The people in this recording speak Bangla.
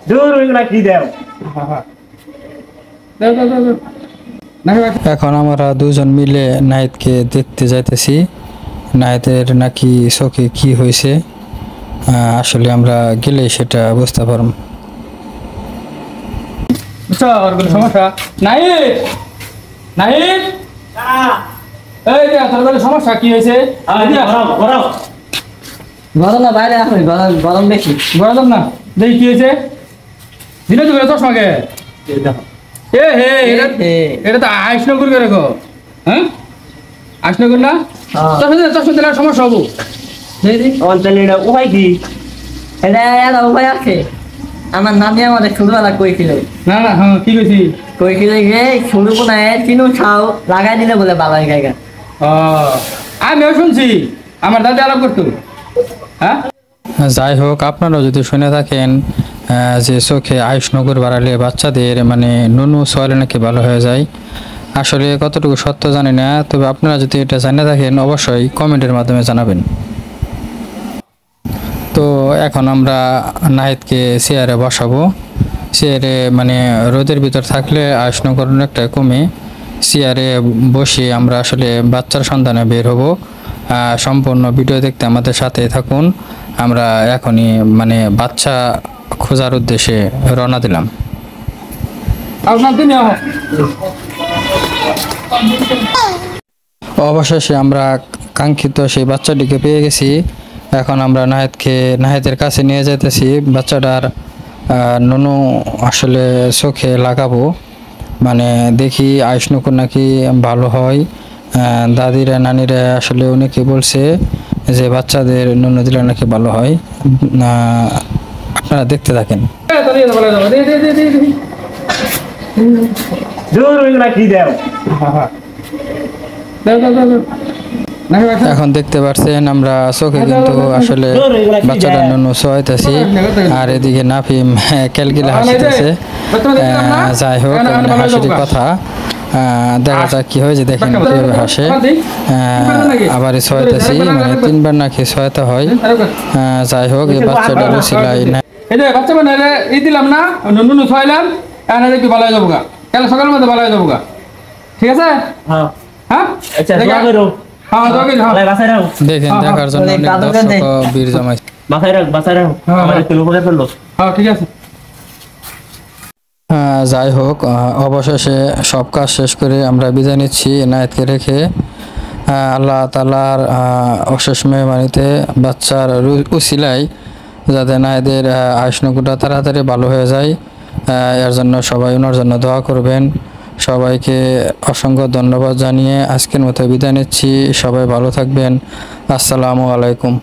দূর ওইগুলা কি দেও? এখন আমরা দুজন মিলে নাহিদকে দেখতে যাইতেছি। নাহিদের নাকি চোখে কি হয়েছে, আসলে আমরা গেলে সেটা বুঝতে পারব। সমস্যা নাহিদ, নাহিদ, এই যে তোর সমস্যা কি হয়েছে? গরম না বাইরে আসবে, গরম বেশি। গরম না, দেখি কি হয়েছে। দিলে তো চশমাকে এ হে এটা তো আইসনগর করে রেখো। হ্যাঁ আইসনগর না, চশমা দিলে সমস্যা হবো। অঞ্চলের উপায় কি? এটা উপায় আছে। আমার নানি আমাদের ছোটবেলা কইছিল, না না, হ্যাঁ কি কইছি? কইছিল যে ছোট কোনায় চিনু ছাও লাগাই দিলে বলে বাবার গায়ে। আমিও শুনছি, আমার দাদি আলাপ করতো। হ্যাঁ যাই হোক, আপনারাও যদি শুনে থাকেন যে চোখে আইসনগর বাড়ালে বাচ্চাদের মানে নুনু সোয়ালে নাকি ভালো হয়ে যায়, আসলে কতটুকু সত্য জানি না, তবে আপনারা যদি এটা জানে থাকেন অবশ্যই কমেন্টের মাধ্যমে জানাবেন। তো এখন আমরা নাহিদকে চেয়ারে বসাবো। চেয়ারে মানে রোদের ভিতর থাকলে আইসনগর অনেকটা কমে। চেয়ারে বসে আমরা আসলে বাচ্চার সন্ধানে বের হব। সম্পূর্ণ ভিডিও দেখতে আমাদের সাথে থাকুন। আমরা এখনই মানে বাচ্চা খোঁজার উদ্দেশ্যে রওনা দিলাম। অবশেষে আমরা কাঙ্ক্ষিত সেই বাচ্চাটিকে পেয়ে গেছি। এখন আমরা নাহিদের কাছে নিয়ে যেতেছি। বাচ্চাটার নুনু আসলে চোখে লাগাবো, মানে দেখি আইসনগর নাকি ভালো হয়। দাদিরা নানিরা আসলে অনেকে বলছে যে বাচ্চাদের নুনু দিলে নাকি ভালো হয়। আপনারা দেখতে থাকেন। দূর ওইগুলা কি দেও? এখন দেখতে পাচ্ছেন আমরা চোখে কিন্তু আসলে বাচ্চাটা নুনু সোয়াইতেছি, আর এদিকে নাফিম ক্যালকিলা হাসিতেছে। যাই হোক, মানে হাসির কথা, দেখা যাক কি হয়েছে। দেখেন কিভাবে হাসে। আবার সোয়াইতেছি, মানে 3বার নাকি সোয়াইতে হয়। যাই হোক, এই বাচ্চাটা রুচিলাই না। এই যে বাচ্চা মানে এই দিলাম না, নুনু ছয়লাম, এখানে দেখবি ভালো হয়ে যাবো গা, কাল সকালের মধ্যে ভালো হয়ে যাবো গা। ঠিক আছে? হ্যাঁ হ্যাঁ আচ্ছা, দোয়া করো। হ্যাঁ দোকান লাই বাসায় রাখো, দেখেন, দেখার জন্য অনেক দর্শক ভিড় জমাইছে। বাসায় রাখো। আমার একটু উপকার করলো। হ্যাঁ ঠিক আছে। যাই হোক, অবশেষে সব কাজ শেষ করে আমরা বিদায় নিচ্ছি নাহিদকে রেখে। আল্লাহ তাআলার অশেষ মেহরবানিতে বাচ্চার উসিলায় যাতে নাহিদের আইসনগরটা তাড়াতাড়ি ভালো হয়ে যায়, এর জন্য সবাই ওনার জন্য দোয়া করবেন। সবাইকে অসংখ্য ধন্যবাদ জানিয়ে আজকের মতো বিদায় নিচ্ছি। সবাই ভালো থাকবেন। আসসালামু আলাইকুম।